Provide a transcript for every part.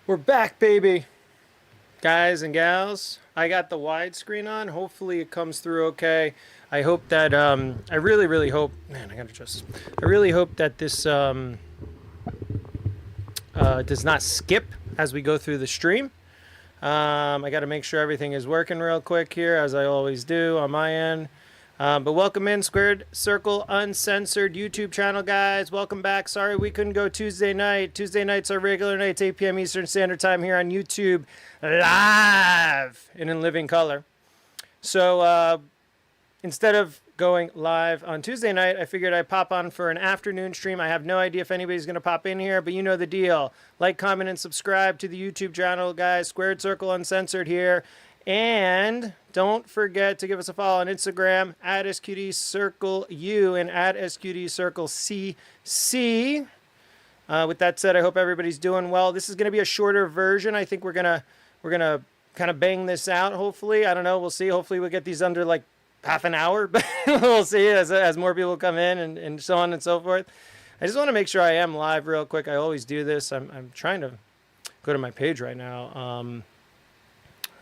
We're back, baby. Guys and gals, I got the widescreen on. Hopefully it comes through okay. I hope that, I really hope, man, I gotta adjust this. I really hope that this does not skip as we go through the stream. I gotta make sure everything is working real quick here, as I always do on my end. But welcome in, Squared Circle Uncensored YouTube channel, guys. Welcome back. Sorry we couldn't go Tuesday night. Tuesday nights are regular nights, 8 p.m. Eastern Standard Time here on YouTube, live and in living color. So instead of going live on Tuesday night, I figured I'd pop on for an afternoon stream. I have no idea if anybody's going to pop in here, but you know the deal. Like, comment, and subscribe to the YouTube channel, guys. Squared Circle Uncensored here. And don't forget to give us a follow on Instagram at SQDCircleU and at SQDCircleCC. With that said, I hope everybody's doing well. This is going to be a shorter version. I think we're gonna kind of bang this out. Hopefully, I don't know. We'll see. Hopefully, we'll get these under like half an hour, but we'll see as more people come in and so on and so forth. I just want to make sure I am live real quick. I always do this. I'm trying to go to my page right now.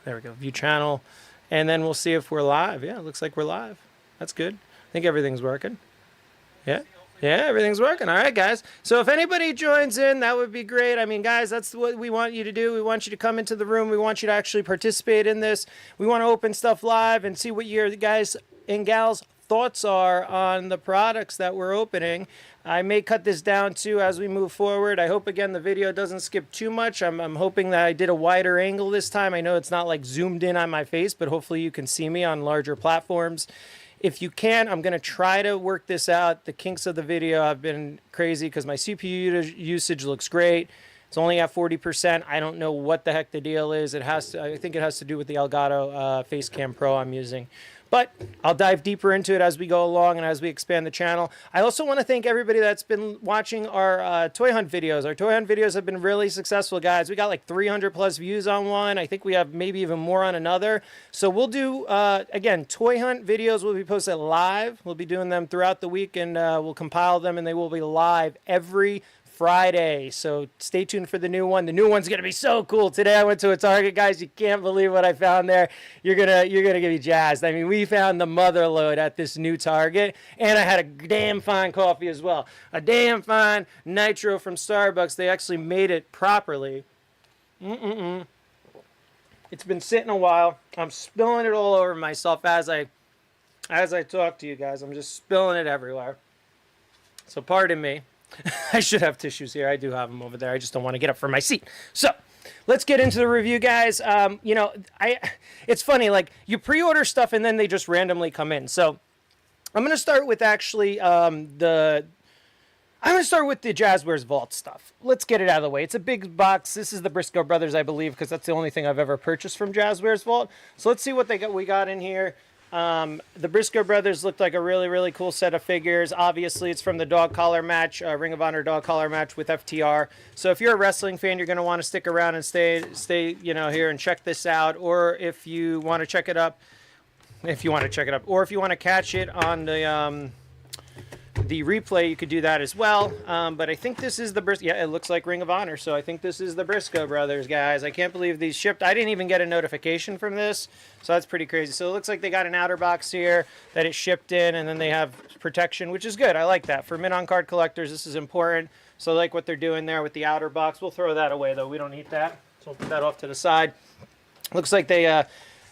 There we go, view channel, and then we'll see if we're live. Yeah, it looks like we're live. That's good. I think everything's working. Yeah, everything's working. All right, guys. So if anybody joins in, that would be great. I mean, guys, that's what we want you to do. We want you to come into the room. We want you to actually participate in this. We want to open stuff live and see what your guys and gals thoughts are on the products that we're opening. I may cut this down too as we move forward. I hope, again, the video doesn't skip too much. I'm hoping that I did a wider angle this time. I know it's not like zoomed in on my face, but hopefully you can see me on larger platforms. If you can, I'm going to try to work this out. The kinks of the video have been crazy because my CPU usage looks great. It's only at 40%. I don't know what the heck the deal is. I think it has to do with the Elgato Facecam Pro I'm using. But I'll dive deeper into it as we go along and as we expand the channel. I also want to thank everybody that's been watching our toy hunt videos. Our toy hunt videos have been really successful, guys. We got like 300 plus views on one. I think we have maybe even more on another. So we'll do, again, toy hunt videos will be posted live. We'll be doing them throughout the week, and we'll compile them, and they will be live every Friday. So stay tuned for the new one. The new one's gonna be so cool. Today I went to a Target, guys. You can't believe what I found there. You're gonna get me jazzed. I mean, we found the mother load at this new Target, and I had a damn fine coffee as well. A damn fine nitro from Starbucks. They actually made it properly. It's been sitting a while. I'm spilling it all over myself as I talk to you guys. I'm just spilling it everywhere. So pardon me. I should have tissues here. I do have them over there. I just don't want to get up from my seat. So let's get into the review, guys. You know, it's funny, like you pre-order stuff and then they just randomly come in. So I'm going to start with actually the Jazwares Vault stuff. Let's get it out of the way. It's a big box. This is the Briscoe brothers, I believe, because that's the only thing I've ever purchased from Jazwares Vault. So let's see what we got in here. The Briscoe brothers looked like a really cool set of figures. Obviously, it's from the dog collar match, Ring of Honor dog collar match with FTR. So if you're a wrestling fan, you're going to want to stick around and stay, you know, here and check this out. Or if you want to check it up, or if you want to catch it on the replay, you could do that as well. But I think this is the Briscoe. Yeah, it looks like Ring of Honor. So I think this is the Briscoe brothers, guys. I can't believe these shipped. I didn't even get a notification from this. So that's pretty crazy. So it looks like they got an outer box here that it shipped in, and then they have protection, which is good. I like that. For mint-on-card collectors, this is important. So I like what they're doing there with the outer box. We'll throw that away, though. We don't need that. So we'll put that off to the side. Looks like they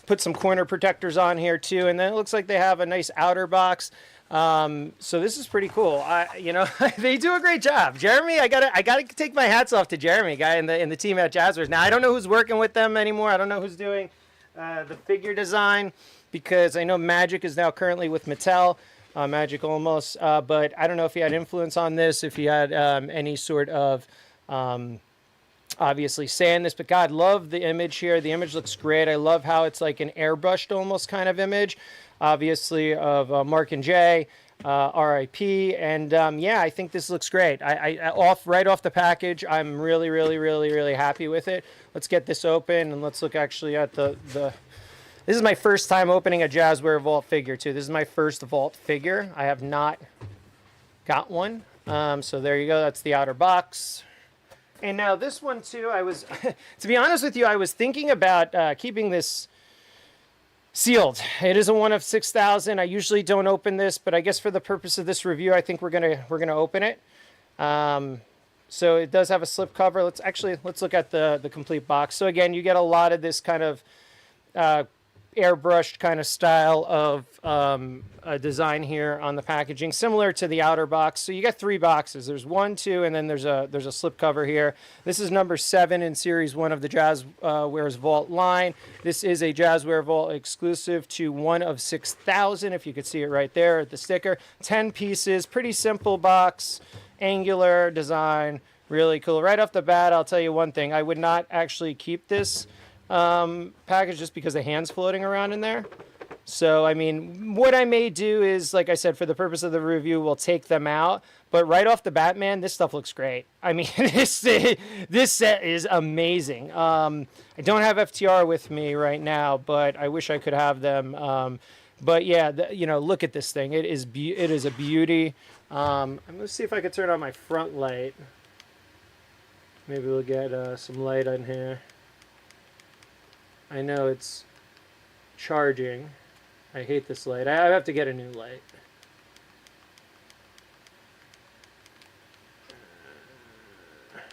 put some corner protectors on here, too. And then it looks like they have a nice outer box. So this is pretty cool. You know, they do a great job. Jeremy, I gotta take my hats off to Jeremy, guy in the team at Jazwares. Now I don't know who's working with them anymore. I don't know who's doing the figure design, because I know Magic is now currently with Mattel, Magic almost. But I don't know if he had influence on this, if he had any sort of obviously say in this. But God, love the image here. The image looks great. I love how it's like an airbrushed almost kind of image. Obviously, of Mark and Jay, RIP, and yeah, I think this looks great. Right off the package, I'm really happy with it. Let's get this open and let's look actually at the. This is my first time opening a Jazwares Vault figure too. This is my first Vault figure. I have not got one, so there you go. That's the outer box. And now this one too, I was, to be honest with you, I was thinking about keeping this sealed. It is a 1 of 6,000. I usually don't open this, but I guess for the purpose of this review, I think we're gonna open it. So it does have a slip cover. Let's look at the complete box. So again, you get a lot of this kind of airbrushed kind of style of a design here on the packaging, similar to the outer box. So you got 3 boxes. There's 1, 2, and then there's a slip cover here. This is number 7 in series 1 of the Jazwares Vault line. This is a Jazwares Vault exclusive to 1 of 6,000. If you could see it right there at the sticker. 10 pieces, pretty simple box, angular design, really cool. Right off the bat, I'll tell you one thing. I would not actually keep this package just because the hand's floating around in there. So, I mean, what I may do is, like I said, for the purpose of the review, we'll take them out. But right off the bat, man, this stuff looks great. I mean, this set is amazing. I don't have FTR with me right now, but I wish I could have them. But yeah, you know, look at this thing. It is a beauty. I'm gonna see if I can turn on my front light. Maybe we'll get some light on here. I know it's charging. I hate this light. I have to get a new light.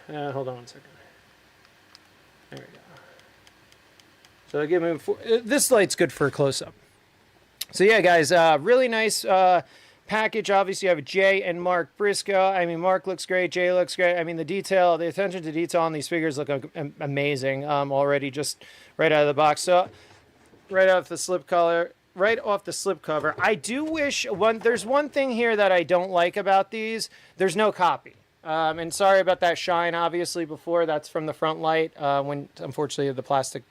Hold on one second. There we go. So I'll give him this light's good for a close-up. So yeah, guys, really nice package. Obviously, you have Jay and Mark Briscoe. I mean, Mark looks great. Jay looks great. I mean, the attention to detail on these figures look amazing already, just right out of the box. So right off the slip cover, I do wish there's one thing here that I don't like about these. There's no copy. And sorry about that shine, obviously, before. That's from the front light. When unfortunately the plastic,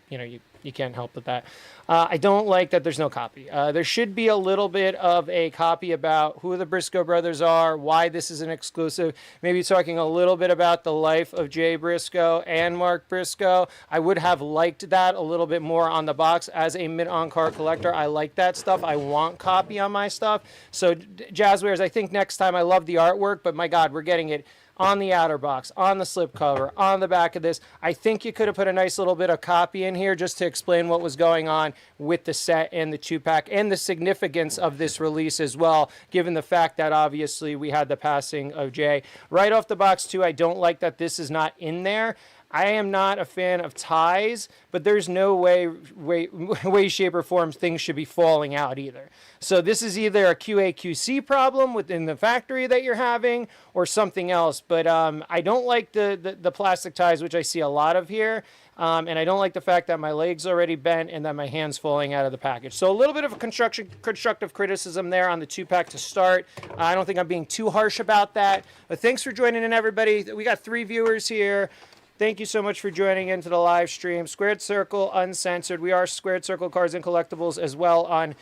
you know, you can't help with that. I don't like that there's no copy. There should be a little bit of a copy about who the Briscoe brothers are, why this is an exclusive, maybe talking a little bit about the life of Jay Briscoe and Mark Briscoe. I would have liked that a little bit more on the box. As a mid-on-card collector, I like that stuff. I want copy on my stuff. So Jazwares, I think next time, I love the artwork, but my God, we're getting it on the outer box, on the slip cover, on the back of this. I think you could have put a nice little bit of copy in here just to explain what was going on with the set and the 2-pack and the significance of this release as well, given the fact that obviously we had the passing of Jay. Right off the box too, I don't like that this is not in there. I am not a fan of ties, but there's no way, shape, or form things should be falling out either. So this is either a QA/QC problem within the factory that you're having or something else. But I don't like the plastic ties, which I see a lot of here. And I don't like the fact that my leg's already bent and that my hand's falling out of the package. So a little bit of a constructive criticism there on the 2-pack to start. I don't think I'm being too harsh about that. But thanks for joining in, everybody. We got 3 viewers here. Thank you so much for joining into the live stream. Squared Circle Uncensored. We are Squared Circle Cards and Collectibles as well on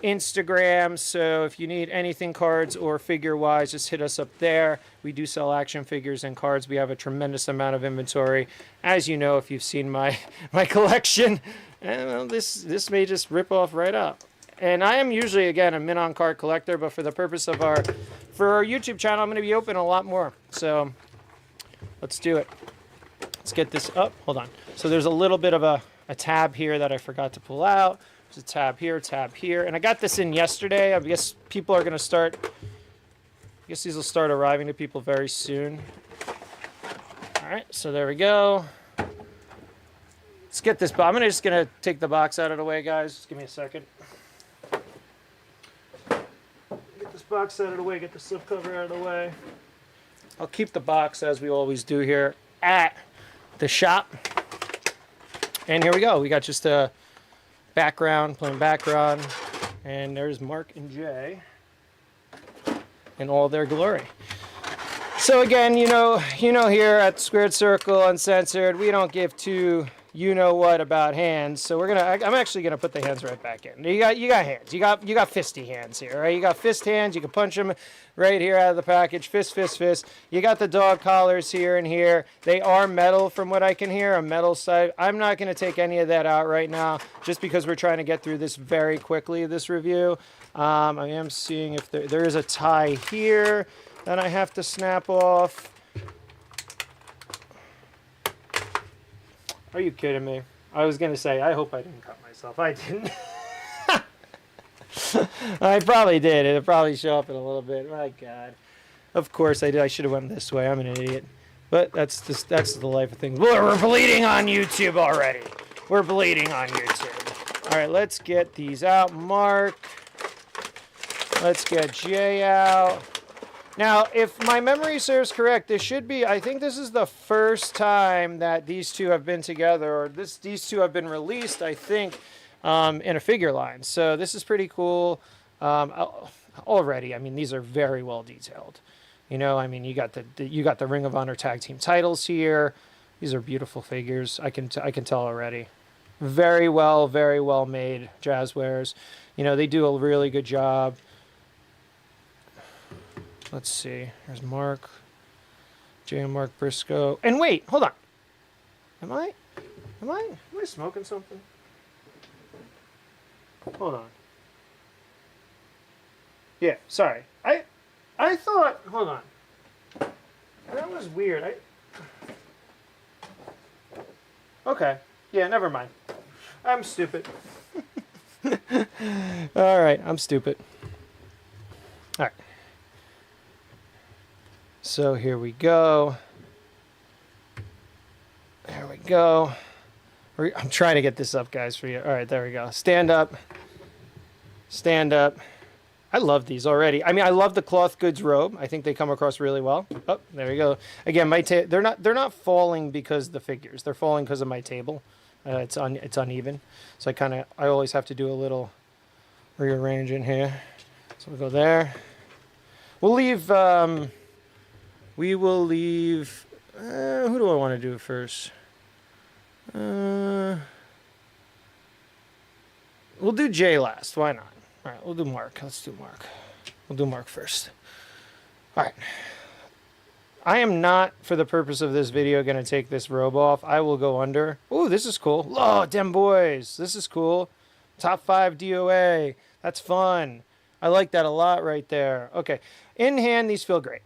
Instagram. So if you need anything cards or figure-wise, just hit us up there. We do sell action figures and cards. We have a tremendous amount of inventory. As you know, if you've seen my collection, well, this may just rip off right up. And I am usually, again, a min-on card collector, but for the purpose of our YouTube channel, I'm going to be open a lot more. So let's do it. Let's get this up. Hold on. So there's a little bit of a tab here that I forgot to pull out. There's a tab here. And I got this in yesterday. I guess people are going to start, I guess these will start arriving to people very soon. All right, so there we go. Let's get this. I'm just going to take the box out of the way, guys. Just give me a second. Get this box out of the way. Get the slipcover out of the way. I'll keep the box, as we always do here, at the shop. And here we go. We got just a plain background, and there's Mark and Jay in all their glory. So again, you know here at Squared Circle Uncensored, we don't give two you-know-what about hands. So I'm actually gonna put the hands right back in. You got hands. You got fisty hands here, right? You got fist hands. You can punch them right here out of the package. Fist, fist, fist. You got the dog collars here and here. They are metal from what I can hear, a metal side. I'm not gonna take any of that out right now, just because we're trying to get through this very quickly, this review. I am seeing if there is a tie here that I have to snap off. Are you kidding me? I was going to say, I hope I didn't cut myself. I didn't. I probably did. It'll probably show up in a little bit. My God. Of course I did. I should have went this way. I'm an idiot. But that's the life of things. We're bleeding on YouTube already. We're bleeding on YouTube. All right, let's get these out. Mark. Let's get Jay out. Now, if my memory serves correct, this should be, I think this is the first time that these two have been together, or these two have been released, I think, in a figure line. So this is pretty cool. Already, I mean, these are very well detailed. You know, I mean, you got the Ring of Honor tag team titles here. These are beautiful figures. I can tell already. Very well made Jazwares. You know, they do a really good job. Let's see. Here's Mark. Jay and Mark Briscoe. And wait, hold on. Am I smoking something? Hold on. Yeah, sorry. I thought, hold on. That was weird. Okay. Yeah, never mind. I'm stupid. All right, I'm stupid. All right. So here we go. There we go. I'm trying to get this up, guys, for you. All right, there we go. Stand up. Stand up. I love these already. I mean, I love the cloth goods robe. I think they come across really well. Oh, there we go. Again, they're not falling because of the figures. They're falling because of my table. It's uneven. So I always have to do a little rearranging here. So we'll go there. We'll leave. We will leave. Who do I want to do first? We'll do Jay last. Why not? All right, we'll do Mark. Let's do Mark. We'll do Mark first. All right. I am not, for the purpose of this video, going to take this robe off. I will go under. Ooh, this is cool. Oh, dem boys. This is cool. Top 5 DOA. That's fun. I like that a lot right there. Okay. In hand, these feel great.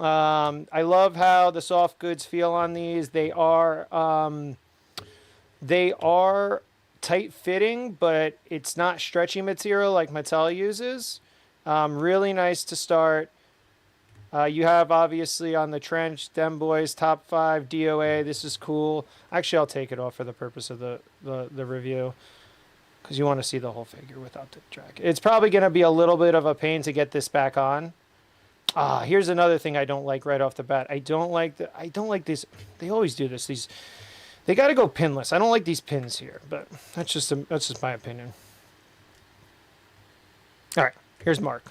I love how the soft goods feel on these. They are tight fitting, but it's not stretchy material like Mattel uses. Really nice to start. You have, obviously, on the trench, Dem Boys, top 5, DOA. This is cool. Actually, I'll take it off for the purpose of the review, because you want to see the whole figure without the jacket. It's probably going to be a little bit of a pain to get this back on. Here's another thing I don't like right off the bat. I don't like these. They always do this. They got to go pinless. I don't like these pins here, but that's just my opinion. All right, here's Mark.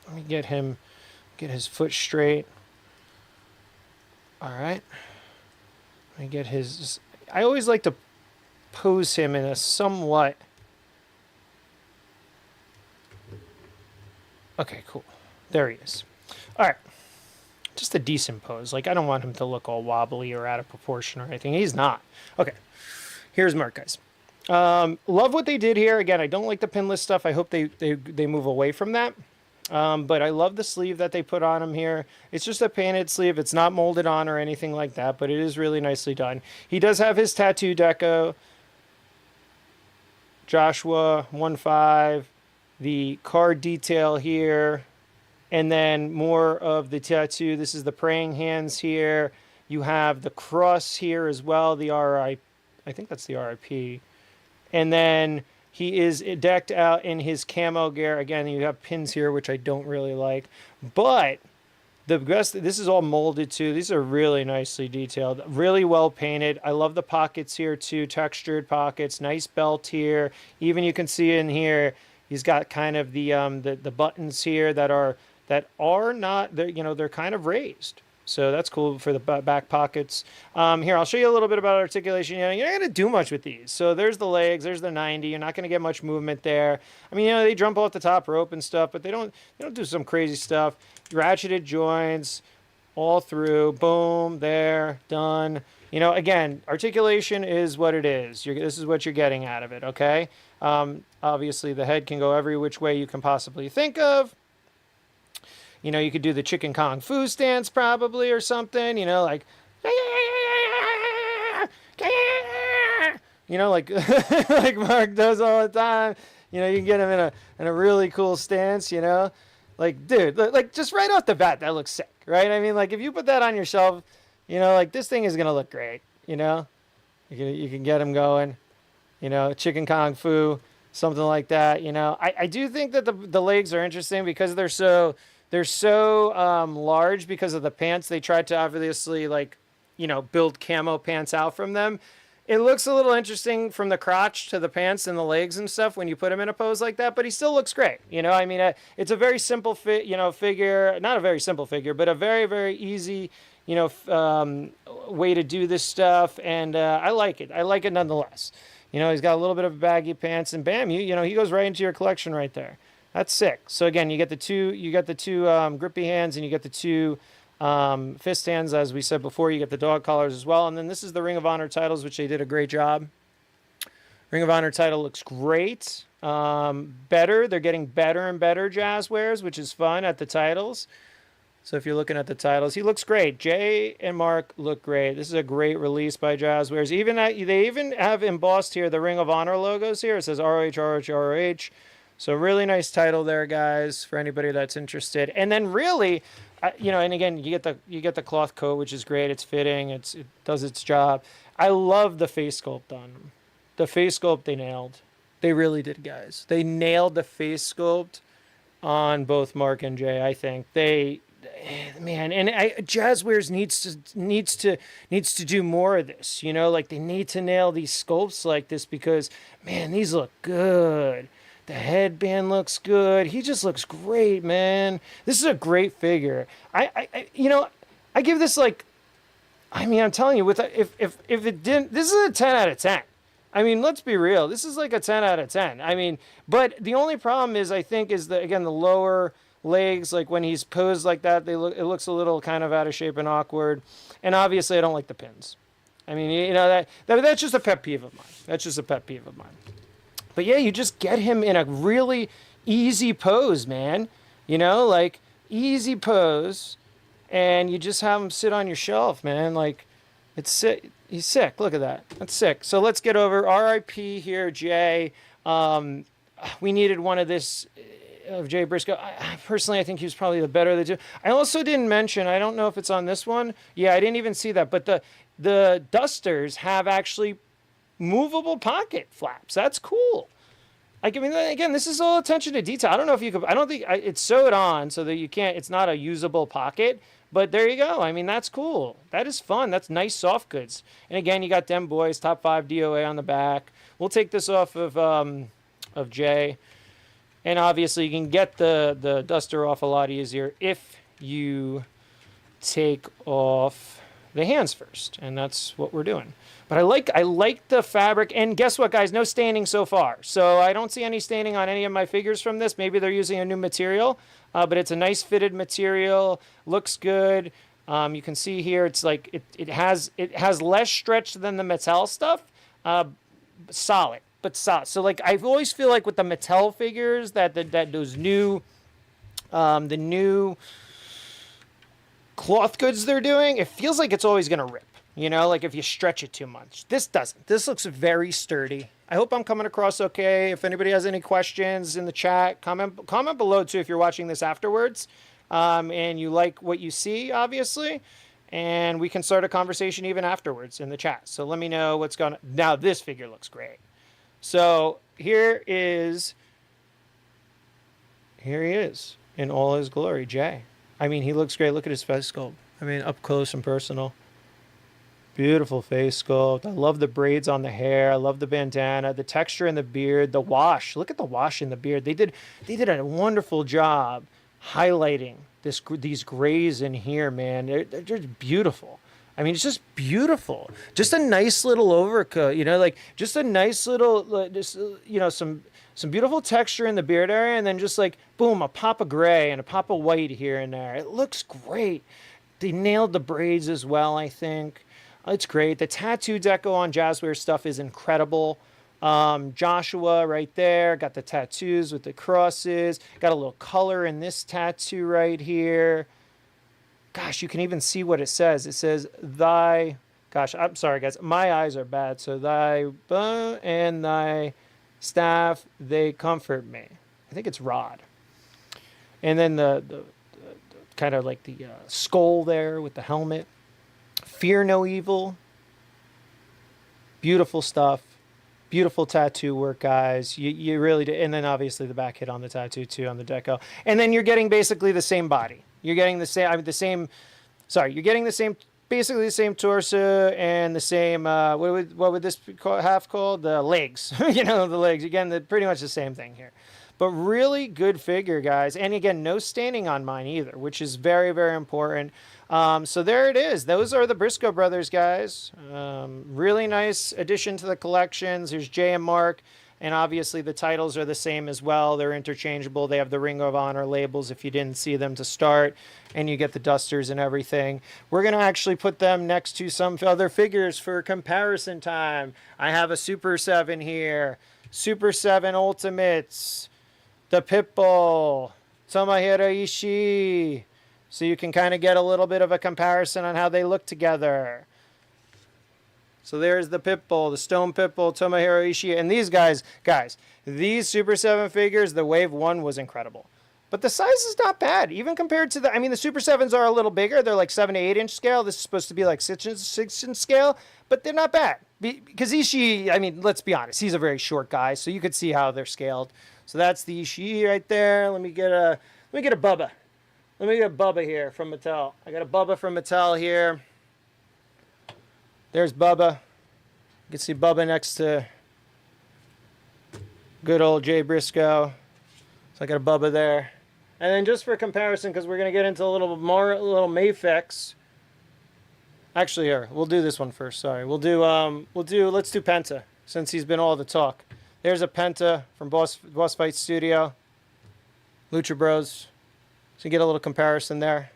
Let me get his foot straight. All right. Let me get his. I always like to pose him in a somewhat. Okay, cool. There he is. All right. Just a decent pose. Like, I don't want him to look all wobbly or out of proportion or anything. He's not. Okay. Here's Mark, guys. Love what they did here. Again, I don't like the pinless stuff. I hope they move away from that. But I love the sleeve that they put on him here. It's just a painted sleeve. It's not molded on or anything like that, but it is really nicely done. He does have his tattoo deco. Joshua 1-5. The card detail here. And then more of the tattoo. This is the praying hands here. You have the cross here as well. The RIP. I think that's the RIP. And then he is decked out in his camo gear. Again, you have pins here, which I don't really like. But the best, this is all molded too. These are really nicely detailed. Really well painted. I love the pockets here too. Textured pockets. Nice belt here. Even you can see in here, he's got kind of the buttons here that are not, they're kind of raised. So that's cool for the back pockets. Here, I'll show you a little bit about articulation. You're not going to do much with these. So there's the legs, there's the 90. You're not going to get much movement there. I mean, they jump off the top rope and stuff, but they don't do some crazy stuff. Ratcheted joints all through. Boom, there, done. Again, articulation is what it is. This is what you're getting out of it, okay? Obviously, the head can go every which way you can possibly think of. You could do the chicken kung fu stance probably or something, like, you know, like like Mark does all the time. You know, you can get him in a really cool stance, you know. Like, dude, like just right off the bat, that looks sick, right? I mean, like if you put that on your shelf, you know, like this thing is gonna look great, you know. You can get him going, you know, chicken kung fu, something like that, you know. I do think that the legs are interesting because they're so large because of the pants. They tried to obviously like, you know, build camo pants out from them. It looks a little interesting from the crotch to the pants and the legs and stuff when you put him in a pose like that, but he still looks great. You know, I mean, it's a very simple fit, you know, figure, not a very simple figure, but a very, very easy, you know, way to do this stuff. And I like it. I like it nonetheless. You know, he's got a little bit of baggy pants and bam, you know, he goes right into your collection right there. That's sick. So again, you get the two grippy hands and you get the two fist hands, as we said before. You get the dog collars as well. And then this is the Ring of Honor titles, which they did a great job. Ring of Honor title looks great. Better. They're getting better and better Jazwares, which is fun at the titles. So if you're looking at the titles, he looks great. Jay and Mark look great. This is a great release by Jazwares. They even have embossed here the Ring of Honor logos here. It says ROH, ROH, ROH. So really nice title there, guys, for anybody that's interested. And then really, you know, and again, you get the cloth coat, which is great. It's fitting. It does its job. I love the face sculpt on them. The face sculpt they nailed. They really did, guys. They nailed the face sculpt on both Mark and Jay. I think man, and Jazwares needs to do more of this. You know, like they need to nail these sculpts like this because man, these look good. The headband looks good. He just looks great, man. This is a great figure. You know, I give this like, I mean, I'm telling you, if it didn't, this is a 10 out of 10. I mean, let's be real. This is like a 10 out of 10. I mean, but the only problem is, I think, is the lower legs. Like when he's posed like that, it looks a little kind of out of shape and awkward. And obviously, I don't like the pins. I mean, you know, that's just a pet peeve of mine. That's just a pet peeve of mine. But yeah, you just get him in a really easy pose, man. You know, like easy pose, and you just have him sit on your shelf, man. Like, it's sick. He's sick. Look at that. That's sick. So let's get over R.I.P. here, Jay. We needed one of this of Jay Briscoe. Personally, I think he was probably the better of the two. I also didn't mention, I don't know if it's on this one. Yeah, I didn't even see that. But the dusters have actually movable pocket flaps. That's cool. I mean, again, this is all attention to detail. I don't know if you could, I don't think it's sewed on so that you can't, it's not a usable pocket, but there you go. I mean, that's cool. That is fun. That's nice soft goods. And again, you got them boys, top 5 DOA on the back. We'll take this off of Jay. And obviously you can get the duster off a lot easier if you take off the hands first. And that's what we're doing. But I like the fabric, and guess what, guys? No staining so far. So I don't see any staining on any of my figures from this. Maybe they're using a new material, but it's a nice fitted material. Looks good. You can see here, it's like it has less stretch than the Mattel stuff. Solid, but solid. So like I always feel like with the Mattel figures that those new, the new cloth goods they're doing, it feels like it's always gonna rip. You know, like if you stretch it too much. This doesn't. This looks very sturdy. I hope I'm coming across okay. If anybody has any questions in the chat, comment below too if you're watching this afterwards. And you like what you see, obviously. And we can start a conversation even afterwards in the chat. So let me know what's going on. Now this figure looks great. So here he is in all his glory, Jay. I mean, he looks great. Look at his face sculpt. I mean, up close and personal. Beautiful face sculpt. I love the braids on the hair. I love the bandana, the texture in the beard, the wash. Look at the wash in the beard. They did a wonderful job highlighting these grays in here, man. They're just beautiful. I mean, it's just beautiful. Just a nice little overcoat, you know, like just a nice little, just, you know, some beautiful texture in the beard area, and then just like, boom, a pop of gray and a pop of white here and there. It looks great. They nailed the braids as well, I think. It's great. The tattoo deco on Jazwares stuff is incredible. Joshua right there. Got the tattoos with the crosses. Got a little color in this tattoo right here. Gosh, you can even see what it says. It says, got Gosh, I'm sorry, guys. My eyes are bad. So thy and thy staff, they comfort me. I think it's rod. And then the kind of like the skull there with the helmet. Fear no evil. Beautiful stuff. Beautiful tattoo work, guys. You really do. And then obviously the back hit on the tattoo too on the deco. And then you're getting basically the same body. You're getting the same. I mean, you're getting the same. Basically the same torso and the same. What would this have called? The legs. You know, the legs. Again, pretty much the same thing here. But really good figure, guys. And again, no staining on mine either, which is very, very important. So there it is. Those are the Briscoe brothers, guys. Really nice addition to the collections. Here's Jay and Mark. And obviously the titles are the same as well. They're interchangeable. They have the Ring of Honor labels if you didn't see them to start. And you get the dusters and everything. We're going to actually put them next to some other figures for comparison time. I have a Super 7 here. Super 7 Ultimates. The Pitbull. Tomohiro Ishii. So you can kind of get a little bit of a comparison on how they look together. So there's the Pitbull, the Stone Pitbull, Tomohiro Ishii. And these guys, these Super 7 figures, the Wave 1 was incredible. But the size is not bad, even compared to I mean, the Super 7s are a little bigger. They're like 7 to 8 inch scale. This is supposed to be like 6 inch scale, but they're not bad. Because Ishii, I mean, let's be honest, he's a very short guy, so you could see how they're scaled. So that's the Ishii right there. Let me get a Bubba. Let me get a Bubba here from Mattel. I got a Bubba from Mattel here. There's Bubba. You can see Bubba next to good old Jay Briscoe. So I got a Bubba there. And then just for comparison, because we're going to get into a little Mafex. Actually, here, we'll do this one first. Sorry. let's do Penta, since he's been all the talk. There's a Penta from Boss Fight Studio. Lucha Bros. So you get a little comparison there.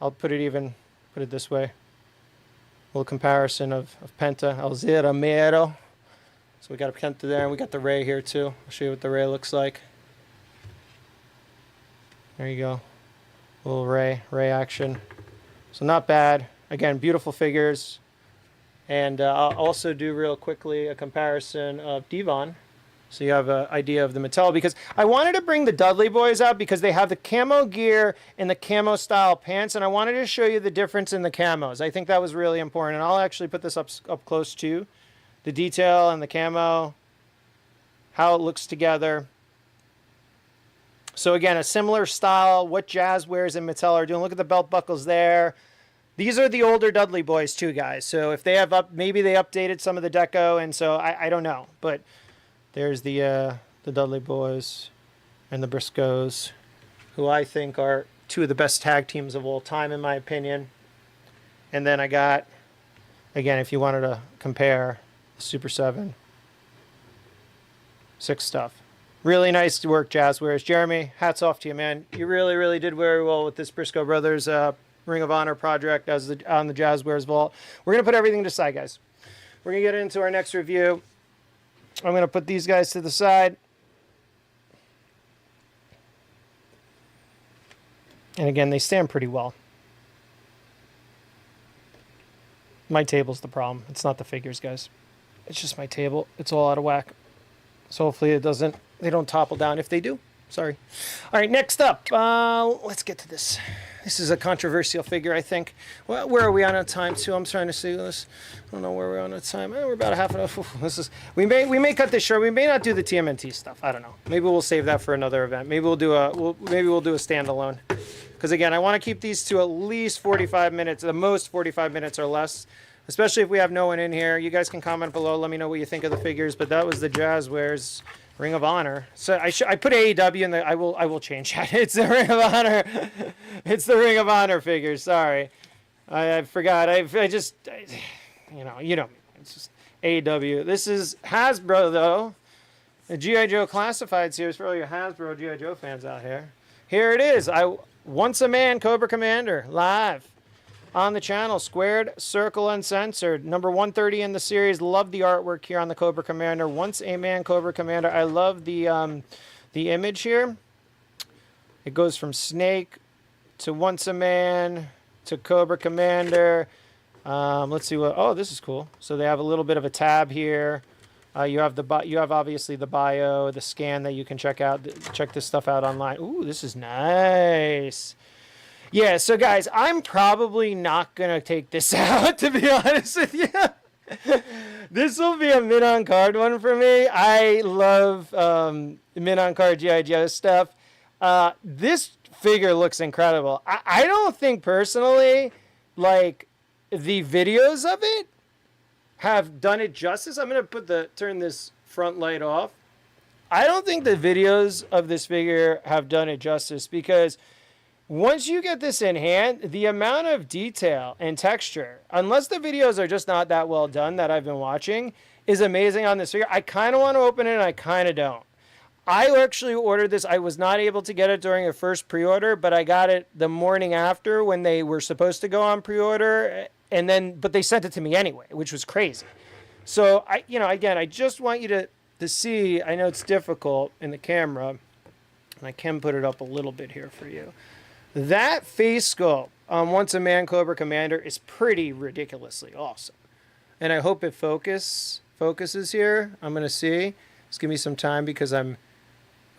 I'll put it this way. A little comparison of Penta. Alzira Miedo. So we got a Penta there, and we got the Ray here too. I'll show you what the Ray looks like. There you go. A little Ray action. So not bad. Again, beautiful figures. And I'll also do real quickly a comparison of Devon. So you have an idea of the Mattel, because I wanted to bring the Dudley boys out because they have the camo gear and the camo style pants, and I wanted to show you the difference in the camos. I think that was really important, and I'll actually put this up close to the detail and the camo, how it looks together. So again, a similar style, what Jazwares and Mattel are doing. Look at the belt buckles there. These are the older Dudley boys too, guys. So if they have maybe they updated some of the deco, and so I don't know, but there's the Dudley boys and the Briscoes, who I think are two of the best tag teams of all time, in my opinion. And then I got, again, if you wanted to compare, Super 7, 6 stuff. Really nice work, Jazwares. Jeremy, hats off to you, man. You really, really did very well with this Briscoe Brothers Ring of Honor project on the Jazwares vault. We're going to put everything to the side, guys. We're going to get into our next review. I'm going to put these guys to the side. And again, they stand pretty well. My table's the problem. It's not the figures, guys. It's just my table. It's all out of whack. So hopefully they don't topple down. If they do, sorry. All right, next up, let's get to this. This is a controversial figure, I think. Well, where are we on time too? I'm trying to see this. I don't know where we're on time. We're about a half an hour. We may cut this short. We may not do the TMNT stuff. I don't know. Maybe we'll save that for another event. Maybe we'll do a standalone. Because again, I want to keep these to at least 45 minutes. The most 45 minutes or less. Especially if we have no one in here. You guys can comment below. Let me know what you think of the figures. But that was the Jazwares Ring of Honor. So I put AEW in the. I will change that. It's the Ring of Honor. It's the Ring of Honor figures. Sorry, I forgot. You know me. It's just AEW. This is Hasbro though. The G.I. Joe Classified series for all your Hasbro G.I. Joe fans out here. Here it is. Once a Man Cobra Commander live on the channel. Squared Circle Uncensored. Number 130 in the series. Love the artwork here on the Cobra Commander. Once a Man Cobra Commander. I love the image here. It goes from Snake to Once a Man to Cobra Commander. Let's see what. Oh, this is cool. So they have a little bit of a tab here. You have you have obviously the bio, the scan that you can check this stuff out online. Ooh, this is nice. Yeah, so guys, I'm probably not gonna take this out, to be honest with you. This will be a mint on card one for me. I love mint on card G.I. Joe stuff. This figure looks incredible. I don't think personally, like, the videos of it have done it justice. I'm gonna turn this front light off. I don't think the videos of this figure have done it justice, because once you get this in hand, the amount of detail and texture, unless the videos are just not that well done that I've been watching, is amazing on this figure. I kind of want to open it and I kind of don't. I actually ordered this. I was not able to get it during the first pre-order, but I got it the morning after when they were supposed to go on pre-order, but they sent it to me anyway, which was crazy. So again, I just want you to see. I know it's difficult in the camera, and I can put it up a little bit here for you. That face sculpt on Once a Man Cobra Commander is pretty ridiculously awesome. And I hope it focuses here. I'm going to see. Just give me some time because I'm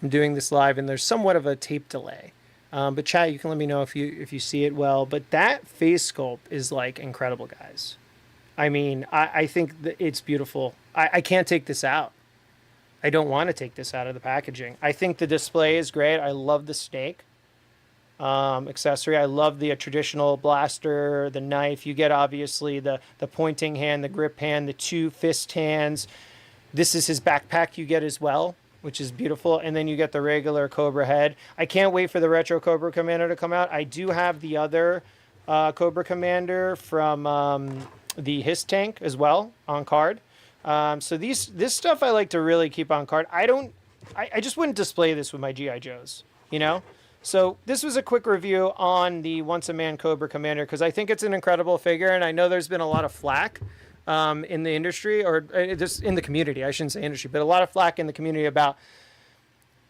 doing this live and there's somewhat of a tape delay. But chat, you can let me know if you see it well. But that face sculpt is like incredible, guys. I mean, I think that it's beautiful. I can't take this out. I don't want to take this out of the packaging. I think the display is great. I love the snake accessory. I love the traditional blaster, the knife. You get obviously the pointing hand, the grip hand, the two fist hands. This is his backpack you get as well, which is beautiful. And then you get the regular Cobra head. I can't wait for the retro Cobra Commander to come out. I do have the other Cobra Commander from the His tank as well on card. So this stuff I like to really keep on card. I just wouldn't display this with my G.I. Joes, you know? So this was a quick review on the Once a Man Cobra Commander, because I think it's an incredible figure, and I know there's been a lot of flack in the industry, or just in the community. I shouldn't say industry, but a lot of flack in the community about,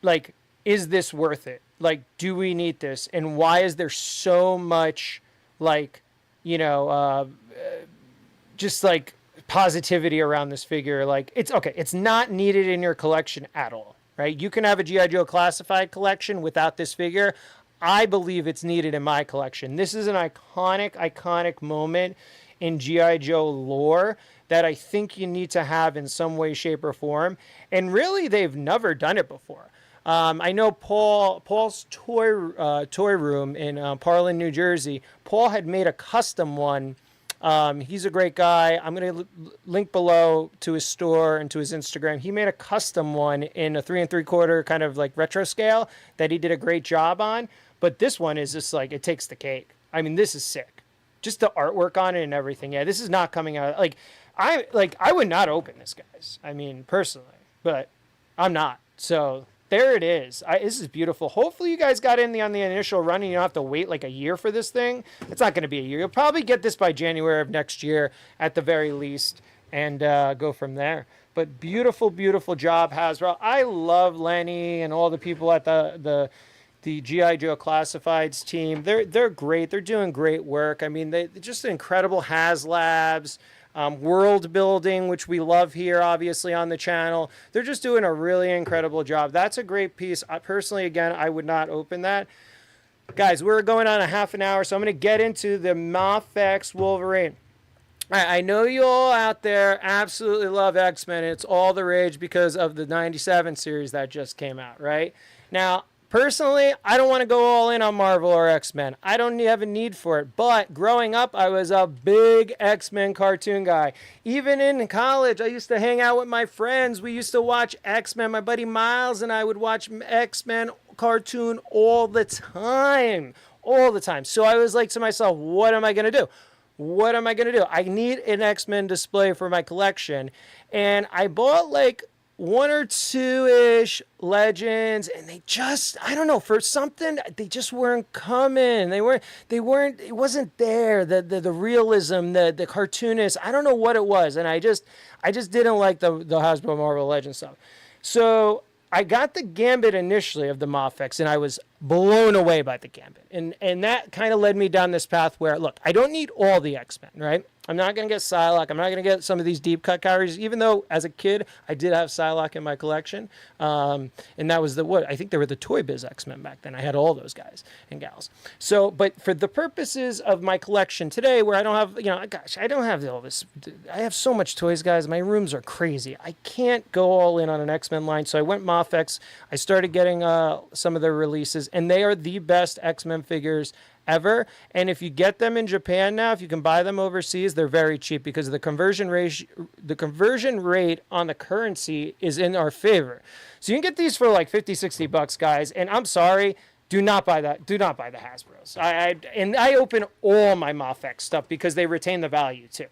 like, is this worth it? Like, do we need this? And why is there so much, like, just like positivity around this figure? Like, it's okay. It's not needed in your collection at all. Right? You can have a G.I. Joe classified collection without this figure. I believe it's needed in my collection. This is an iconic moment in G.I. Joe lore that I think you need to have in some way, shape, or form. And really, they've never done it before. I know Paul's toy room in Parlin, New Jersey. Paul had made a custom one. He's a great guy. I'm going to link below to his store and to his Instagram. He made a custom one in a 3 3/4 kind of like retro scale that he did a great job on. But this one is just like, it takes the cake. I mean, this is sick. Just the artwork on it and everything. Yeah, this is not coming out. I would not open this, guys. I mean, personally, but I'm not. So there it is. This is beautiful. Hopefully you guys got in on the initial run and you don't have to wait like a year for this thing. It's not going to be a year. You'll probably get this by January of next year at the very least, and go from there. But beautiful, beautiful job, Hasbro. I love Lenny and all the people at the G.I. Joe Classifieds team. They're great. They're doing great work. I mean, they're just incredible HasLabs. World building, which we love here, obviously, on the channel. They're just doing a really incredible job. That's a great piece. Personally, again, I would not open that. Guys, we're going on a half an hour, so I'm going to get into the Mafex Wolverine. I know you all out there absolutely love X-Men. It's all the rage because of the 97 series that just came out, right? Now, personally, I don't want to go all in on Marvel or X-Men. I don't have a need for it. But growing up, I was a big X-Men cartoon guy. Even in college, I used to hang out with my friends. We used to watch X-Men. My buddy Miles and I would watch X-Men cartoon all the time. All the time. So I was like to myself, what am I going to do? What am I going to do? I need an X-Men display for my collection. And I bought like 1 or 2-ish Legends, and they just, I don't know, for something, they just weren't coming. They weren't, it wasn't there. The realism, the cartoonist, I don't know what it was. And I just didn't like the Hasbro Marvel Legends stuff. So I got the Gambit initially of the Mafex, and I was blown away by the Gambit. And that kind of led me down this path where, look, I don't need all the X-Men, right? I'm not going to get Psylocke. I'm not going to get some of these deep cut characters, even though as a kid, I did have Psylocke in my collection. And that was I think they were the Toy Biz X-Men back then. I had all those guys and gals. So, but for the purposes of my collection today, where I don't have, gosh, I don't have all this. I have so much toys, guys. My rooms are crazy. I can't go all in on an X-Men line. So I went Mafex. I started getting some of their releases, and they are the best X-Men figures ever. And if you get them in Japan now, if you can buy them overseas, they're very cheap because the conversion rate on the currency is in our favor. So you can get these for like 50, 60 bucks, guys. And I'm sorry, do not buy that. Do not buy the Hasbros. I open all my Mafex stuff because they retain the value too.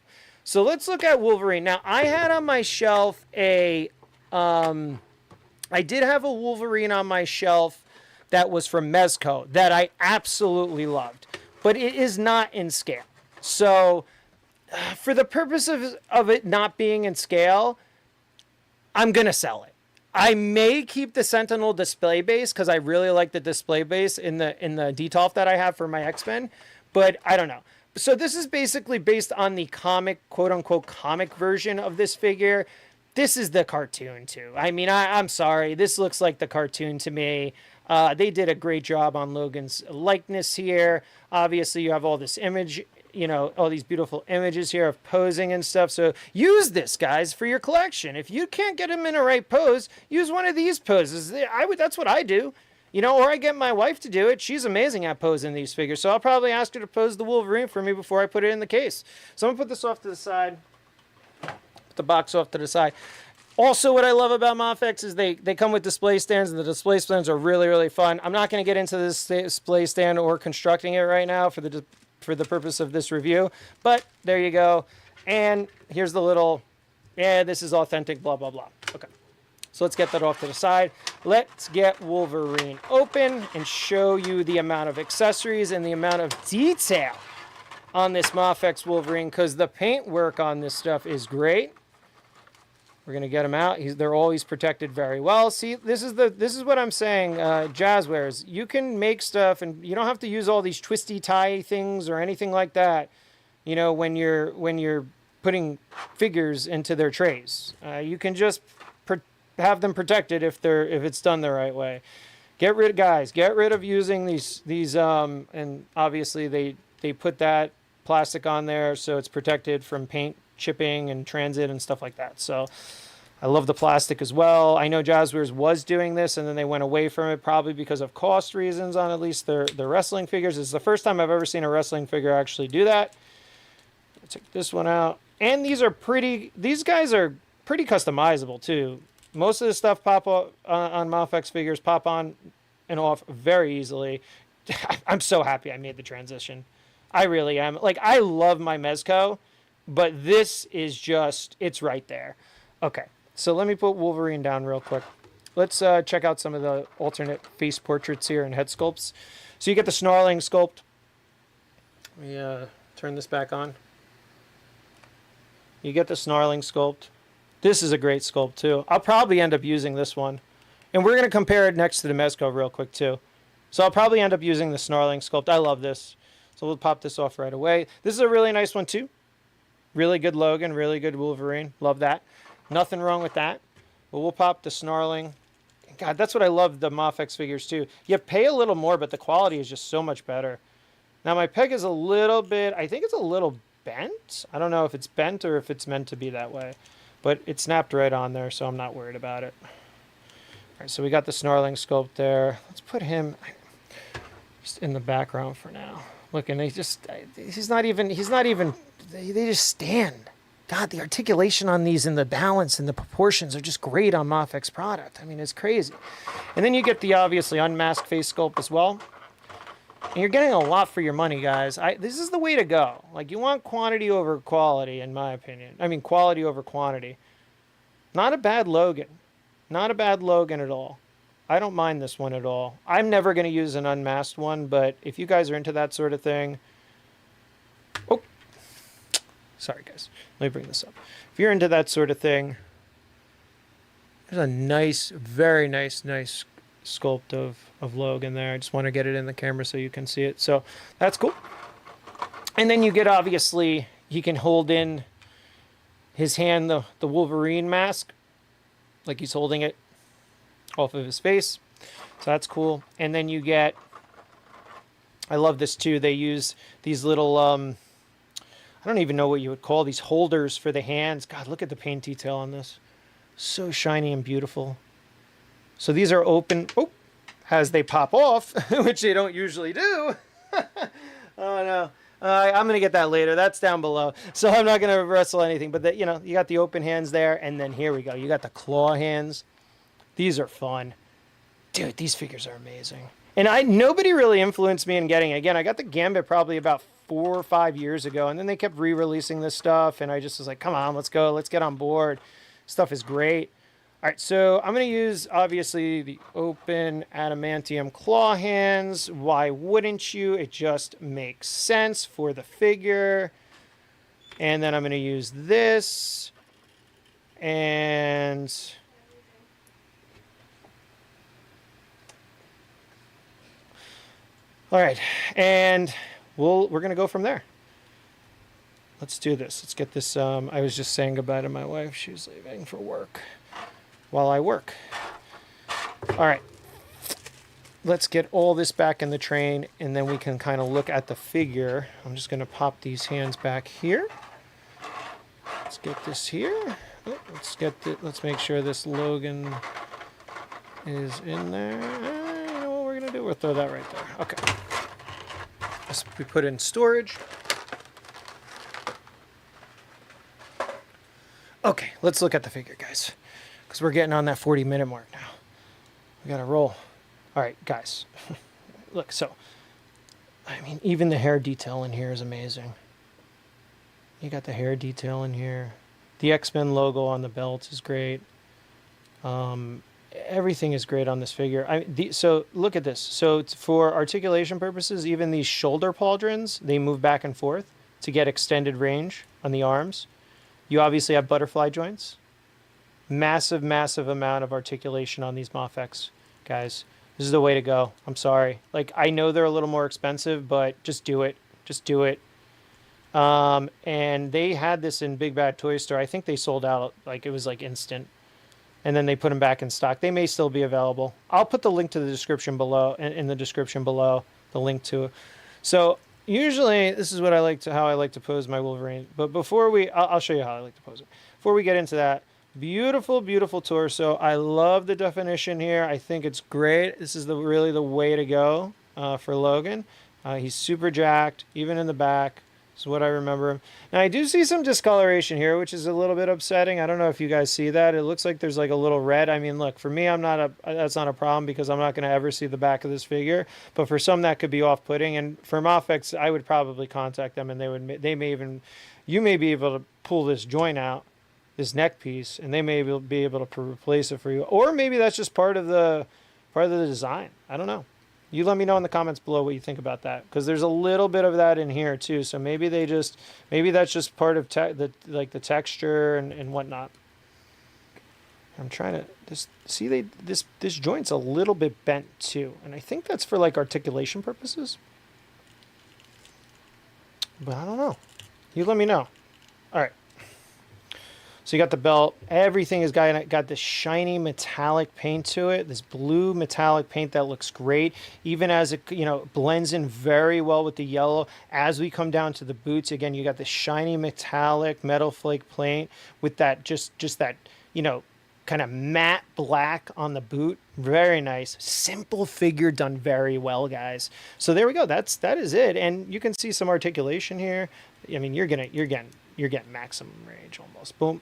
So let's look at Wolverine. Now I had on my shelf I did have a Wolverine on my shelf that was from Mezco that I absolutely loved, but it is not in scale. So for the purpose of it not being in scale, I'm going to sell it. I may keep the Sentinel display base because I really like the display base in the Detolf that I have for my X-Men, but I don't know. So this is basically based on the comic, quote unquote, comic version of this figure. This is the cartoon too. I mean, I'm sorry. This looks like the cartoon to me. They did a great job on Logan's likeness here. Obviously, you have all this image, all these beautiful images here of posing and stuff. So use this, guys, for your collection. If you can't get him in a right pose, use one of these poses. That's what I do, or I get my wife to do it. She's amazing at posing these figures. So I'll probably ask her to pose the Wolverine for me before I put it in the case. So I'm going to put this off to the side. Put the box off to the side. Also, what I love about Mafex is they come with display stands, and the display stands are really, really fun. I'm not going to get into this display stand or constructing it right now for the purpose of this review, but there you go. And here's the little, this is authentic, blah, blah, blah. Okay, so let's get that off to the side. Let's get Wolverine open and show you the amount of accessories and the amount of detail on this Mafex Wolverine, because the paint work on this stuff is great. We're going to get them out. They're always protected very well. See, this is what I'm saying, Jazwares. You can make stuff, and you don't have to use all these twisty tie things or anything like that, when you're putting figures into their trays. You can just have them protected if it's done the right way. Get rid of using these and obviously they put that plastic on there so it's protected from paint chipping and transit and stuff like that. So I love the plastic as well. I know Jazwares was doing this and then they went away from it probably because of cost reasons on at least their wrestling figures. It's the first time I've ever seen a wrestling figure actually do that. Take this one out. And these guys are pretty customizable too. Most of the stuff pop on Mafex figures pop on and off very easily. I'm so happy I made the transition. I really am. Like, I love my Mezco, but this is just, it's right there. Okay, so let me put Wolverine down real quick. Let's check out some of the alternate face portraits here and head sculpts. So you get the snarling sculpt. Let me turn this back on. You get the snarling sculpt. This is a great sculpt too. I'll probably end up using this one. And we're going to compare it next to the Mezco real quick too. So I'll probably end up using the snarling sculpt. I love this. So we'll pop this off right away. This is a really nice one too. Really good Logan, really good Wolverine. Love that. Nothing wrong with that. But we'll pop the snarling. God, that's what I love the Mafex figures too. You pay a little more, but the quality is just so much better. Now my peg is a little bit, I think it's a little bent. I don't know if it's bent or if it's meant to be that way. But it snapped right on there, so I'm not worried about it. All right, so we got the snarling sculpt there. Let's put him just in the background for now. Look, and he's not even, they just stand. God, the articulation on these and the balance and the proportions are just great on Mafex product. I mean, it's crazy. And then you get the obviously unmasked face sculpt as well. And you're getting a lot for your money, guys. This is the way to go. Like, you want quantity over quality, in my opinion. I mean, quality over quantity. Not a bad Logan. Not a bad Logan at all. I don't mind this one at all. I'm never going to use an unmasked one, but if you guys are into that sort of thing... Oh, sorry, guys. Let me bring this up. If you're into that sort of thing, there's a nice, very nice sculpt of Logan there. I just want to get it in the camera so you can see it. So that's cool. And then you get, obviously, he can hold in his hand the Wolverine mask, like he's holding it off of his face. So that's cool. And then you get, I love this too, they use these little, I don't even know what you would call these holders for the hands. God, look at the paint detail on this. So shiny and beautiful. So these are open, as they pop off, which they don't usually do. Oh no. I'm going to get that later. That's down below. So I'm not going to wrestle anything. But, you got the open hands there. And then here we go. You got the claw hands. These are fun. Dude, these figures are amazing. And nobody really influenced me in getting it. Again, I got the Gambit probably about 4 or 5 years ago. And then they kept re-releasing this stuff. And I just was like, come on, let's go. Let's get on board. Stuff is great. All right, so I'm going to use, obviously, the open adamantium claw hands. Why wouldn't you? It just makes sense for the figure. And then I'm going to use this. And all right, and we're going to go from there. Let's do this. Let's get this. I was just saying goodbye to my wife. She was leaving for work. While I work. All right, let's get all this back in the train, and then we can kind of look at the figure. I'm just going to pop these hands back here. Let's get this here. Oh, let's make sure this Logan is in there. You know what we're going to do? We'll throw that right there. Okay. This we put in storage. Okay, let's look at the figure, guys. Because we're getting on that 40-minute mark now. We got to roll. All right, guys. Look, so, I mean, even the hair detail in here is amazing. You got the hair detail in here. The X-Men logo on the belt is great. Everything is great on this figure. So, look at this. So, for articulation purposes, even these shoulder pauldrons, they move back and forth to get extended range on the arms. You obviously have butterfly joints. Massive, massive amount of articulation on these Mafex, guys. This is the way to go. I'm sorry. Like, I know they're a little more expensive, but just do it. Just do it. And they had this in Big Bad Toy Store. I think they sold out. Like, it was like instant. And then they put them back in stock. They may still be available. I'll put the link to the description below, in the description below, the link to it. So usually this is what how I like to pose my Wolverine. But before I'll show you how I like to pose it. Before we get into that, beautiful, beautiful torso. I love the definition here. I think it's great. This is really the way to go for Logan. He's super jacked, even in the back. This is what I remember him. Now, I do see some discoloration here, which is a little bit upsetting. I don't know if you guys see that. It looks like there's like a little red. I mean, look, for me, that's not a problem because I'm not going to ever see the back of this figure. But for some, that could be off-putting. And for Mafex, I would probably contact them, and you may be able to pull this joint out, this neck piece, and they may be able to replace it for you. Or maybe that's just part of the design. I don't know. You let me know in the comments below what you think about that, because there's a little bit of that in here too. So maybe that's just part of the texture and whatnot. I'm trying to this joint's a little bit bent too, and I think that's for like articulation purposes. But I don't know. You let me know. All right. So you got the belt. Everything has got this shiny metallic paint to it. This blue metallic paint that looks great. Even as it blends in very well with the yellow. As we come down to the boots, again, you got this shiny metallic metal flake paint with that just that kind of matte black on the boot. Very nice. Simple figure done very well, guys. So there we go. That is it. And you can see some articulation here. I mean, you're getting maximum range almost. Boom.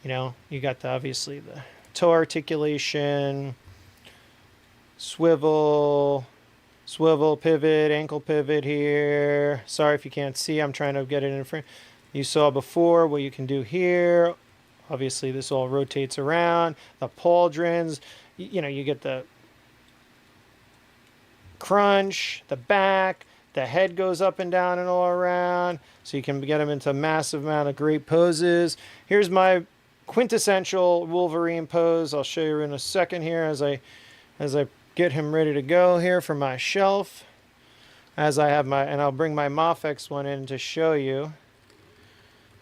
You got obviously the toe articulation, swivel, pivot, ankle pivot here. Sorry if you can't see. I'm trying to get it in front. You saw before what you can do here. Obviously, this all rotates around. The pauldrons, you get the crunch, the back, the head goes up and down and all around. So you can get them into a massive amount of great poses. Here's my quintessential Wolverine pose. I'll show you in a second here as I get him ready to go here for my shelf. And I'll bring my Mafex one in to show you.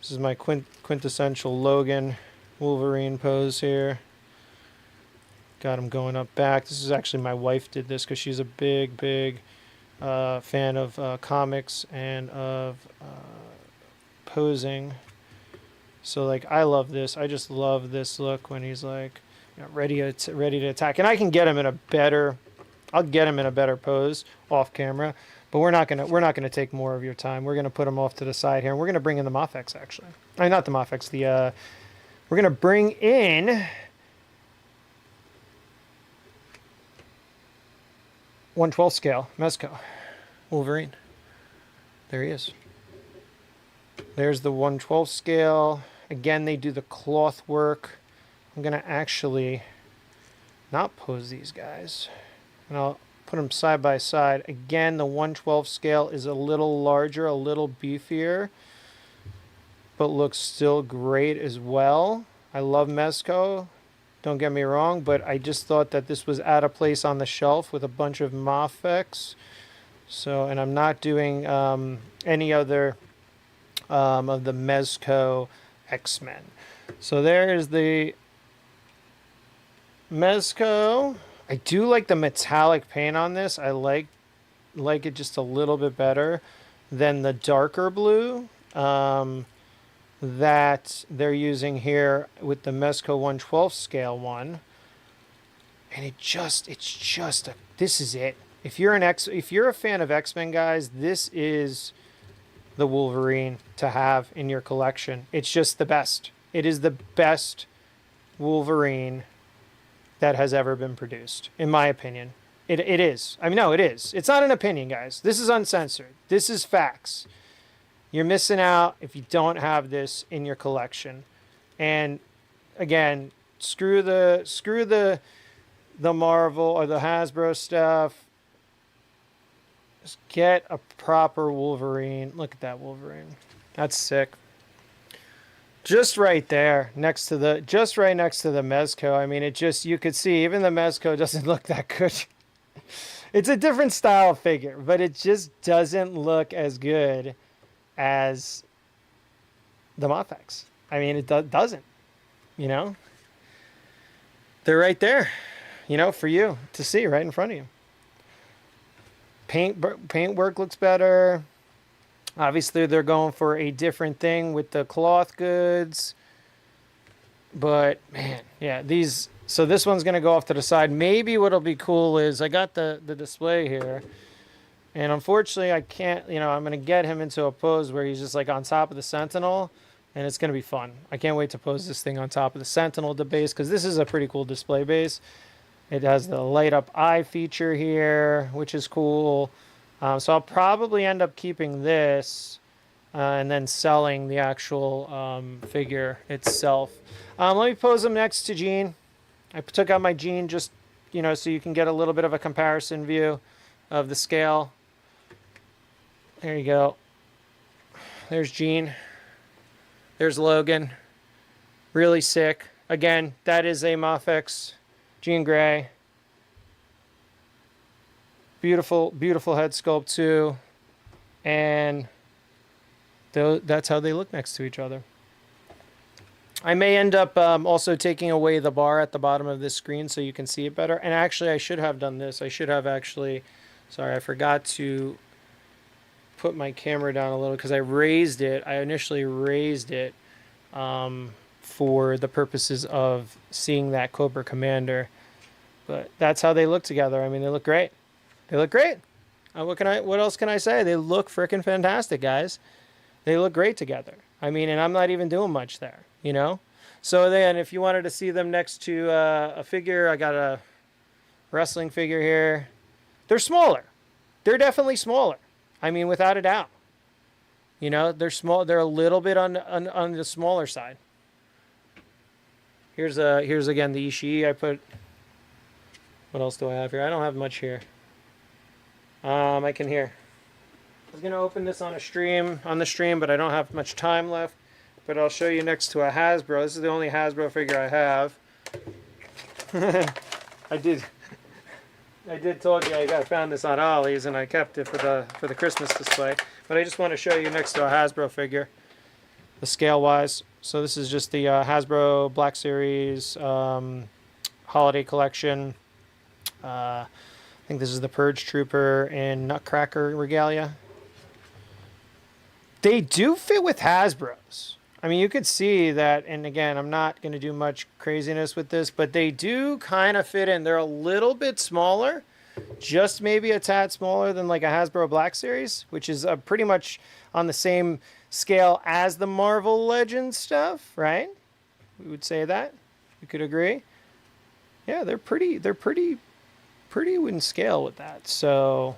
This is my quintessential Logan Wolverine pose here. Got him going up back. This is actually my wife did this because she's a big fan of comics and of posing. So like I love this. I just love this look when he's like, you know, ready to attack. And I can get him in a better, I'll get him in a better pose off camera. But we're not gonna take more of your time. We're gonna put him off to the side here, and we're gonna bring in the Mafex actually. I mean, not the Mafex. The we're gonna bring in 1/12 scale Mezco Wolverine. There he is. There's the 1/12 scale. Again, they do the cloth work. I'm gonna actually not pose these guys, and I'll put them side by side. Again, the 1/12 scale is a little larger, a little beefier, but looks still great as well. I love Mezco, don't get me wrong, but I just thought that this was out of place on the shelf with a bunch of Mafex. So, and I'm not doing any other of the Mezco X-Men. So there is the Mezco. I do like the metallic paint on this. I like it just a little bit better than the darker blue that they're using here with the Mezco 1/12 scale one. And it's just this is it. If you're a fan of X-Men, guys, this is the Wolverine to have in your collection. It's just the best. It is the best Wolverine that has ever been produced, in my opinion. It is. I mean, no, it is. It's not an opinion, guys. This is uncensored. This is facts. You're missing out if you don't have this in your collection. And again, screw the Marvel or the Hasbro stuff. Just get a proper Wolverine. Look at that Wolverine. That's sick. Just right there, just right next to the Mezco. I mean, you could see even the Mezco doesn't look that good. It's a different style figure, but it just doesn't look as good as the Mafex. I mean, it doesn't, you know? They're right there, you know, for you to see right in front of you. Paint work looks better. Obviously, they're going for a different thing with the cloth goods. But, man, yeah, so this one's going to go off to the side. Maybe what'll be cool is I got the display here. And unfortunately, I can't, you know, I'm going to get him into a pose where he's just like on top of the Sentinel. And it's going to be fun. I can't wait to pose this thing on top of the Sentinel base because this is a pretty cool display base. It has the light up eye feature here, which is cool. So I'll probably end up keeping this and then selling the actual figure itself. Let me pose him next to Jean. I took out my Jean just, you know, so you can get a little bit of a comparison view of the scale. There you go. There's Jean. There's Logan. Really sick. Again, that is a Mafex Jean Grey. Beautiful, beautiful head sculpt too. And that's how they look next to each other. I may end up also taking away the bar at the bottom of this screen so you can see it better. And actually, I should have done this. I should have actually, sorry, I forgot to put my camera down a little because I raised it. I initially raised it for the purposes of seeing that Cobra Commander. But that's how they look together. I mean, they look great. They look great. What else can I say? They look freaking fantastic, guys. They look great together. I mean, and I'm not even doing much there, you know? So then if you wanted to see them next to a figure, I got a wrestling figure here. They're smaller. They're definitely smaller. I mean, without a doubt. You know, they're small. They're a little bit on the smaller side. Here's again the Ishii. I put, what else do I have here? I don't have much here. I can hear. I was going to open this on the stream, but I don't have much time left. But I'll show you next to a Hasbro. This is the only Hasbro figure I have. I did told you I found this on Ollie's and I kept it for the Christmas display. But I just want to show you next to a Hasbro figure. the scale wise. So this is just the Hasbro Black Series holiday collection. I think this is the Purge Trooper in Nutcracker regalia. They do fit with Hasbro's. I mean, you could see that, and again, I'm not going to do much craziness with this, but they do kind of fit in. They're a little bit smaller, just maybe a tad smaller than like a Hasbro Black Series, which is pretty much on the same scale as the Marvel Legends stuff, right? We would say that. You could agree. Yeah, they're pretty in scale with that. So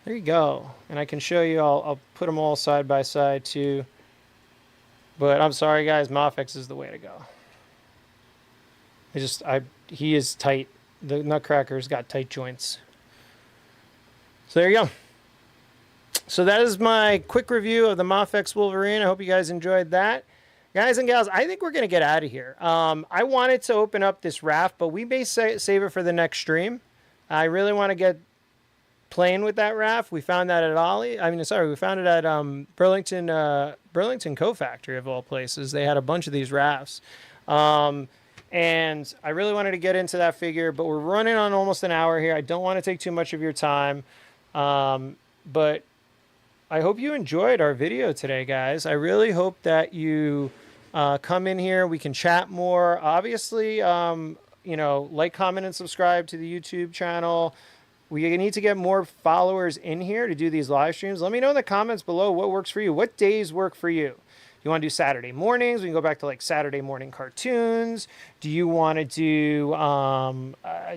there you go. And I can show you, I'll put them all side by side too. But I'm sorry guys, Mafex is the way to go. He is tight. The Nutcracker's got tight joints. So there you go. So that is my quick review of the Mafex Wolverine. I hope you guys enjoyed that. Guys and gals, I think we're going to get out of here. I wanted to open up this raft, but we may save it for the next stream. I really want to get playing with that raft. We found that at we found it at Burlington Co-Factory of all places. They had a bunch of these rafts. And I really wanted to get into that figure, but we're running on almost an hour here. I don't want to take too much of your time. But I hope you enjoyed our video today, guys. I really hope that you come in here. We can chat more. Obviously, you know, like, comment, and subscribe to the YouTube channel. We need to get more followers in here to do these live streams. Let me know in the comments below what works for you. What days work for you? You want to do Saturday mornings? We can go back to like Saturday morning cartoons. Do you want to do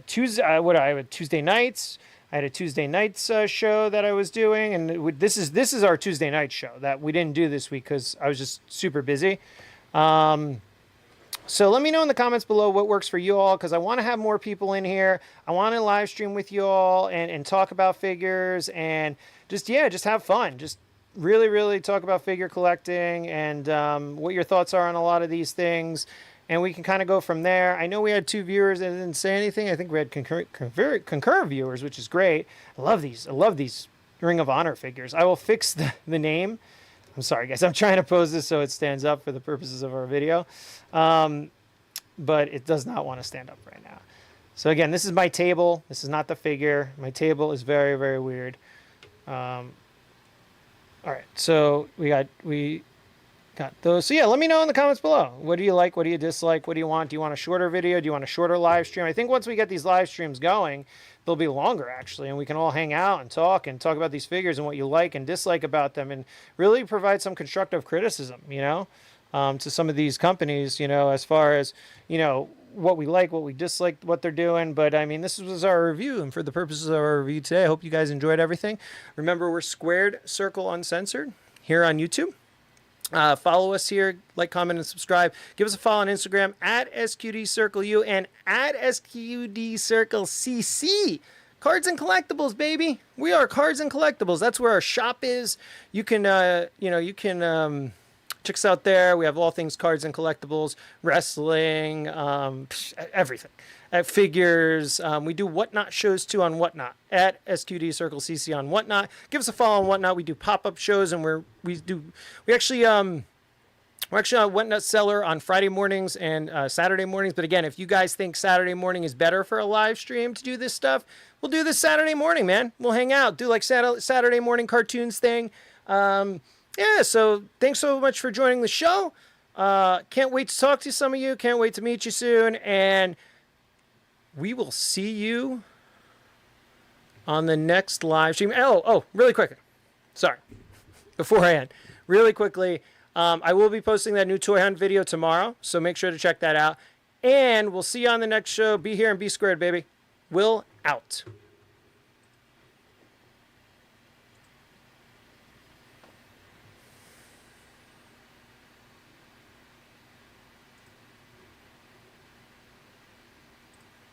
Tuesday nights? I had a Tuesday nights show that I was doing, and this is our Tuesday night show that we didn't do this week because I was just super busy. So let me know in the comments below what works for you all, because I want to have more people in here. I want to live stream with you all and talk about figures and just have fun. Just really talk about figure collecting and what your thoughts are on a lot of these things. And we can kind of go from there. I know we had 2 viewers that didn't say anything. I think we had concurrent viewers, which is great. I love these Ring of Honor figures. I will fix the name. I'm sorry, guys. I'm trying to pose this so it stands up for the purposes of our video. But it does not want to stand up right now. So again, this is my table. This is not the figure. My table is very weird. All right. So we got those. So yeah, let me know in the comments below. What do you like? What do you dislike? What do you want? Do you want a shorter video? Do you want a shorter live stream? I think once we get these live streams going, they'll be longer actually, and we can all hang out and talk about these figures and what you like and dislike about them, and really provide some constructive criticism, you know, to some of these companies, you know, as far as, you know, what we like, what we dislike, what they're doing. But I mean, this was our review, and for the purposes of our review today, I hope you guys enjoyed everything. Remember, we're Squared Circle Uncensored here on YouTube. Follow us here, like, comment, and subscribe. Give us a follow on Instagram at SQDCircleU and at SQDCircleCC. Cards and collectibles, baby. We are Cards and Collectibles. That's where our shop is. You can, check us out there. We have all things cards and collectibles, wrestling, everything. Figures. We do Whatnot shows too on Whatnot at SQDCircleCC on Whatnot. Give us a follow on Whatnot. We do pop-up shows, and we're actually on Whatnot Cellar on Friday mornings and Saturday mornings. But again, if you guys think Saturday morning is better for a live stream to do this stuff, we'll do this Saturday morning, man. We'll hang out, do like Saturday morning cartoons thing. Yeah, so thanks so much for joining the show. Can't wait to talk to some of you. Can't wait to meet you soon. And we will see you on the next live stream. Oh, really quick. Sorry. Before I end, really quickly, I will be posting that new toy hunt video tomorrow, so make sure to check that out. And we'll see you on the next show. Be here and be squared, baby. Will out.